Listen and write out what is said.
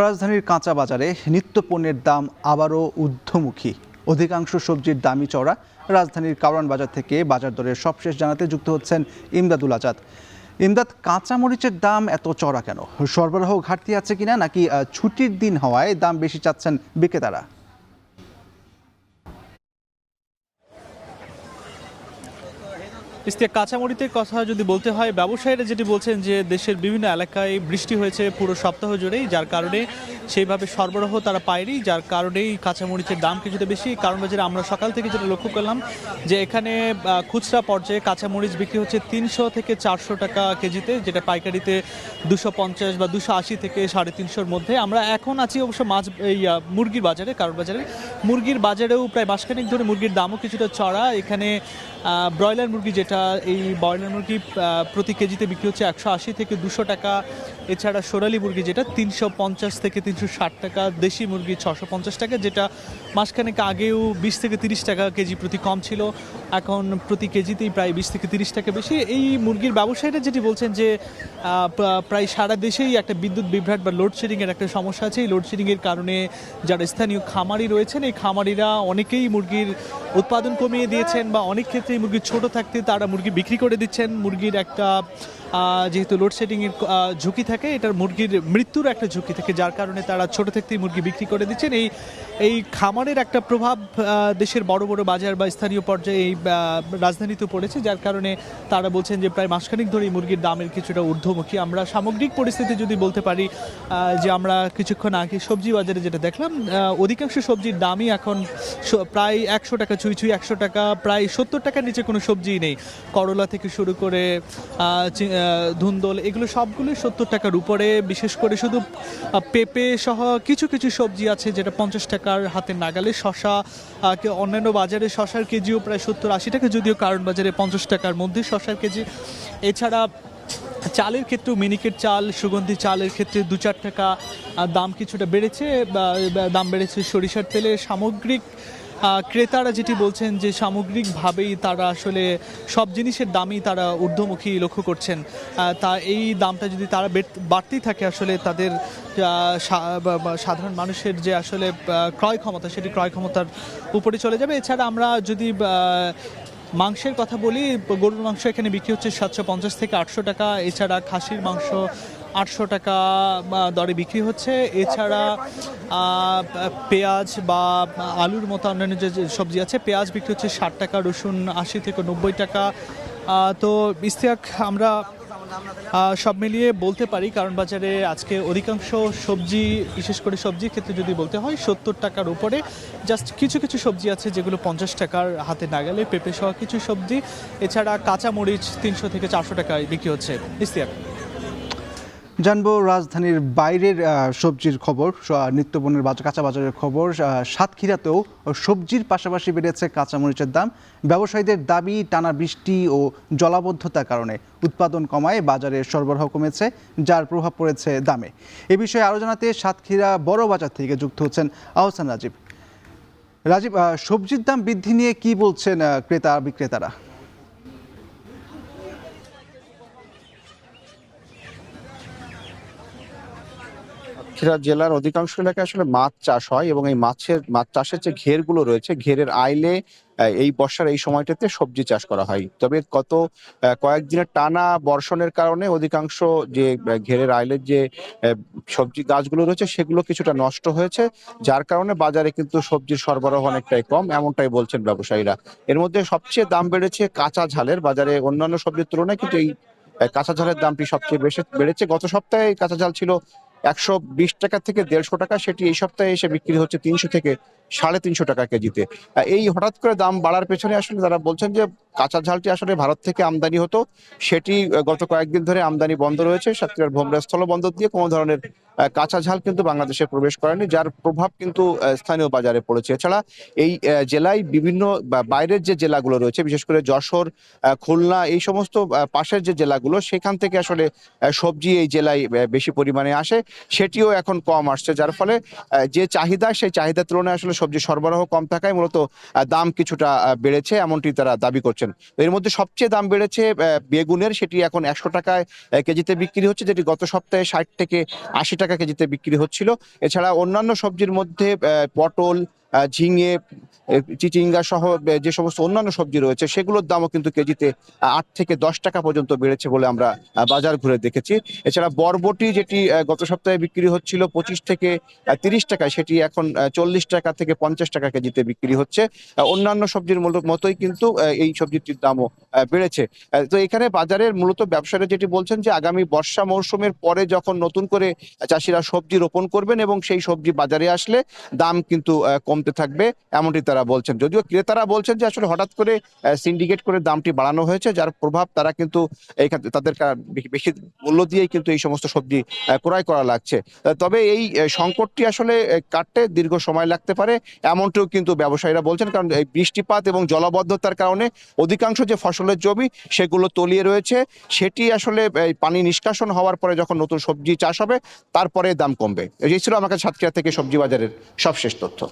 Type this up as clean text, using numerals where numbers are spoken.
রাজধানীর কাঁচা বাজারে নিত্য পণ্যের দাম আবারও ঊর্ধ্বমুখী। অধিকাংশ সবজির দামই চড়া। রাজধানীর কারওয়ান বাজার থেকে বাজার দরের সবশেষ জানাতে যুক্ত হচ্ছেন ইমদাদুল আজাদ। ইমদাদ, কাঁচামরিচের দাম এত চড়া কেন? সরবরাহ ঘাটতি আছে কিনা, নাকি ছুটির দিন হওয়ায় দাম বেশি চাচ্ছেন বিক্রেতারা? কাঁচামরিচের কথা যদি বলতে হয়, ব্যবসায়ীরা যেটি বলছেন যে দেশের বিভিন্ন এলাকায় বৃষ্টি হয়েছে পুরো সপ্তাহ জুড়েই, যার কারণে সেইভাবে সরবরাহ তারা পায়নি, যার কারণেই কাঁচামরিচের দাম কিছুটা বেশি। কারণ বাজারে আমরা সকাল থেকে যেটা লক্ষ্য করলাম যে এখানে খুচরা পর্যায়ে কাঁচামরিচ বিক্রি হচ্ছে 300 থেকে 400 টাকা কেজিতে, যেটা পাইকারিতে 250 বা 280 থেকে 350-র মধ্যে। আমরা এখন আছি অবশ্য মুরগির বাজারে, কারণ বাজারে মুরগির বাজারেও প্রায় মাসখানেক ধরে মুরগির দামও কিছুটা চড়া। এখানে ব্রয়লার মুরগি, যেটা এই ব্রয়লার মুরগি প্রতি কেজিতে বিক্রি হচ্ছে 180 থেকে 200 টাকা। এছাড়া সোনালী মুরগি যেটা 350 থেকে 360 টাকা। দেশি মুরগি 650 টাকা, যেটা মাসখানেক আগেও 20 থেকে 30 টাকা কেজি প্রতি কম ছিল, এখন প্রতি কেজিতেই প্রায় 20 থেকে 30 টাকা বেশি। এই মুরগির ব্যবসায়ীরা যেটি বলছেন যে প্রায় সারা দেশেই একটা বিদ্যুৎ বিভ্রাট বা লোডশেডিংয়ের একটা সমস্যা আছে। এই লোডশেডিংয়ের কারণে যারা স্থানীয় খামারি রয়েছেন, এই খামারিরা অনেকেই মুরগির উৎপাদন কমিয়ে দিয়েছেন, বা অনেক ক্ষেত্রে মুরগি ছোট থাকতে তারা মুরগি বিক্রি করে দিচ্ছেন। মুরগির একটা যেহেতু লোডশেডিংয়ের ঝুঁকি থাকে, এটার মুরগির মৃত্যুর একটা ঝুঁকি থাকে, যার কারণে তারা ছোট থাকতেই মুরগি বিক্রি করে দিচ্ছেন। এই খামারের একটা প্রভাব দেশের বড় বড় বাজার বা স্থানীয় পর্যায়ে এই রাজধানীতে পড়েছে, যার কারণে তারা বলছেন যে প্রায় মাসখানেক ধরে এই মুরগির দামের কিছুটা ঊর্ধ্বমুখী। আমরা সামগ্রিক পরিস্থিতি যদি বলতে পারি, যে আমরা কিছুক্ষণ আগে সবজি বাজারে যেটা দেখলাম, অধিকাংশ সবজির দামই এখন প্রায় 100 টাকা ছুঁই 100 টাকা, প্রায় 70 টাকার নিচে কোনো সবজিই নেই। করলা থেকে শুরু করে ধুন্দল, এগুলো সবগুলো 70 টাকার উপরে। বিশেষ করে শুধু পেঁপে সহ কিছু কিছু সবজি আছে যেটা 50 টাকার হাতের নাগালে। শশা, অন্যান্য বাজারে শশার কেজিও প্রায় 70-80 টাকা, যদিও কারণ বাজারে 50 টাকার মধ্যে শশার কেজি। এছাড়া চালের ক্ষেত্রেও মিনিকেট চাল, সুগন্ধি চালের ক্ষেত্রে 2-4 টাকা দাম কিছুটা বেড়েছে। দাম বেড়েছে সরিষার তেলে। সামগ্রিক ক্রেতারা যেটি বলছেন যে সামগ্রিকভাবেই তারা আসলে সব জিনিসের দামই তারা ঊর্ধ্বমুখী লক্ষ্য করছেন। তা এই দামটা যদি তারা বাড়তেই থাকে, আসলে তাদের সাধারণ মানুষের যে আসলে ক্রয় ক্ষমতা, সেটি ক্রয় ক্ষমতার উপরে চলে যাবে। এছাড়া আমরা যদি মাংসের কথা বলি, গরুর মাংস এখানে বিক্রি হচ্ছে 750 থেকে 800 টাকা। এছাড়া খাসির মাংস 800 টাকা দরে বিক্রি হচ্ছে। এছাড়া পেঁয়াজ বা আলুর মতো অন্যান্য যে সবজি আছে, পেঁয়াজ বিক্রি হচ্ছে 60 টাকা, রসুন 80 থেকে 90 টাকা। তো ইশতিয়াক, আমরা সব মিলিয়ে বলতে পারি কারণ বাজারে আজকে অধিকাংশ সবজি, বিশেষ করে সবজির ক্ষেত্রে যদি বলতে হয়, 70 টাকার উপরে। জাস্ট কিছু কিছু সবজি আছে যেগুলো 50 টাকার হাতে নাগালে, পেঁপে সহ কিছু সবজি। এছাড়া কাঁচামরিচ 300 থেকে 400 টাকায় বিক্রি হচ্ছে। ইশতিয়াক, জানবো রাজধানীর বাইরের সবজির খবর, নিত্যপণ্যের কাঁচা বাজারের খবর। সাতক্ষীরাতেও সবজির পাশাপাশি বেড়েছে কাঁচামরিচের দাম। ব্যবসায়ীদের দাবি, টানা বৃষ্টি ও জলাবদ্ধতার কারণে উৎপাদন কমায় বাজারের সরবরাহ কমেছে, যার প্রভাব পড়েছে দামে। এ বিষয়ে আরও জানাতে সাতক্ষীরা বড় বাজার থেকে যুক্ত হচ্ছেন আহসান রাজীব। রাজীব, সবজির দাম বৃদ্ধি নিয়ে কি বলছেন ক্রেতা বিক্রেতারা? সাতক্ষীরা জেলার অধিকাংশ এলাকায় আসলে মাছ চাষ হয়, এবং এই মাছ চাষের যে ঘেরগুলো রয়েছে, ঘেরের আইলে এই বর্ষার এই সময়টাতে সবজি চাষ করা হয়। তবে গত কয়েকদিনের টানা বর্ষণের কারণে অধিকাংশ যে ঘেরের আইলের যে সবজি গাছগুলো রয়েছে, সেগুলো কিছুটা নষ্ট হয়েছে, যার কারণে বাজারে কিন্তু সবজির সরবরাহ অনেকটাই কম, এমনটাই বলছেন ব্যবসায়ীরা। এর মধ্যে সবচেয়ে দাম বেড়েছে কাঁচা ঝালের। বাজারে অন্যান্য সবজির তুলনায় কিন্তু এই কাঁচা ঝালের দামটি সবচেয়ে বেশি বেড়েছে। গত সপ্তাহে কাঁচা ঝাল ছিল 120 টাকা থেকে 150 টাকা, সেটি এই সপ্তাহে এসে বিক্রি হচ্ছে 300 থেকে 350 টাকা কেজিতে। এই হঠাৎ করে দাম বাড়ার পেছনে আসলে তারা বলছেন যে কাঁচা ঝালটি আসলে ভারত থেকে আমদানি হতো, সেটি গত কয়েকদিন ধরে আমদানি বন্ধ রয়েছে। সাতক্ষীরার ভোমরা স্থল বন্দর দিয়ে কোনো ধরনের কাঁচা ঝাল কিন্তু বাংলাদেশে প্রবেশ করেনি, যার প্রভাব কিন্তু স্থানীয় বাজারে পড়েছে। এছাড়া এই জেলায় বিভিন্ন বাইরের যে জেলাগুলো রয়েছে, বিশেষ করে যশোর, খুলনা, এই সমস্ত পাশের যে জেলাগুলো, সেখান থেকে আসলে সবজি এই জেলায় বেশি পরিমাণে আসে। সেটিও এখন কম আসছে, যার ফলে যে চাহিদা সেই চাহিদার তুলনায় আসলে সবজি সরবরাহ কম থাকায় মূলত দাম কিছুটা বেড়েছে এমনটি তারা দাবি করছেন। এর মধ্যে সবচেয়ে দাম বেড়েছে বেগুনের, সেটি এখন 100 টাকায় কেজিতে বিক্রি হচ্ছে, যেটি গত সপ্তাহে 60 থেকে 80 টাকা কেজিতে বিক্রি হচ্ছিল। এছাড়া অন্যান্য সবজির মধ্যে পটল, ঝিঙে, চিচিঙ্গা সহ যে সমস্ত অন্যান্য সবজি রয়েছে সেগুলোর দামও কিন্তু কেজিতে 8 থেকে 10 টাকা পর্যন্ত বেড়েছে বলে আমরা বাজার ঘুরে দেখেছি। এছাড়া বরবটি, যেটি গত সপ্তাহে বিক্রি হচ্ছিল 25 থেকে 30 টাকায়, সেটি এখন 40 টাকা থেকে 50 টাকা কেজিতে বিক্রি হচ্ছে। অন্যান্য সবজির মতোই কিন্তু এই সবজিটির দামও বেড়েছে। তো এখানে বাজারের মূলত ব্যবসায়ীরা যেটি বলছেন যে আগামী বর্ষা মৌসুমের পরে যখন নতুন করে চাষিরা সবজি রোপণ করবেন এবং সেই সবজি বাজারে আসলে দাম কিন্তু কমতে থাকবে এমনটি তারা বলছেন। যদিও ক্রেতারা বলছেন যে আসলে হঠাৎ করে সিন্ডিকেট করে দামটি বাড়ানো হয়েছে, যার প্রভাব তারা কিন্তু এইখানে তাদের বেশি মূল্য দিয়েই কিন্তু এই সমস্ত সবজি ক্রয় করা লাগছে। তবে এই সংকটটি আসলে কাটতে দীর্ঘ সময় লাগতে পারে এমনটিও কিন্তু ব্যবসায়ীরা বলছেন, কারণ এই বৃষ্টিপাত এবং জলাবদ্ধতার কারণে অধিকাংশ যে ফসলের জমি সেগুলো তলিয়ে রয়েছে, সেটি আসলে পানি নিষ্কাশন হওয়ার পরে যখন নতুন সবজি চাষ হবে তারপরে দাম কমবে। এই ছিল আমার কাছে সাতক্ষীরা থেকে সবজি বাজারের সবশেষ তথ্য।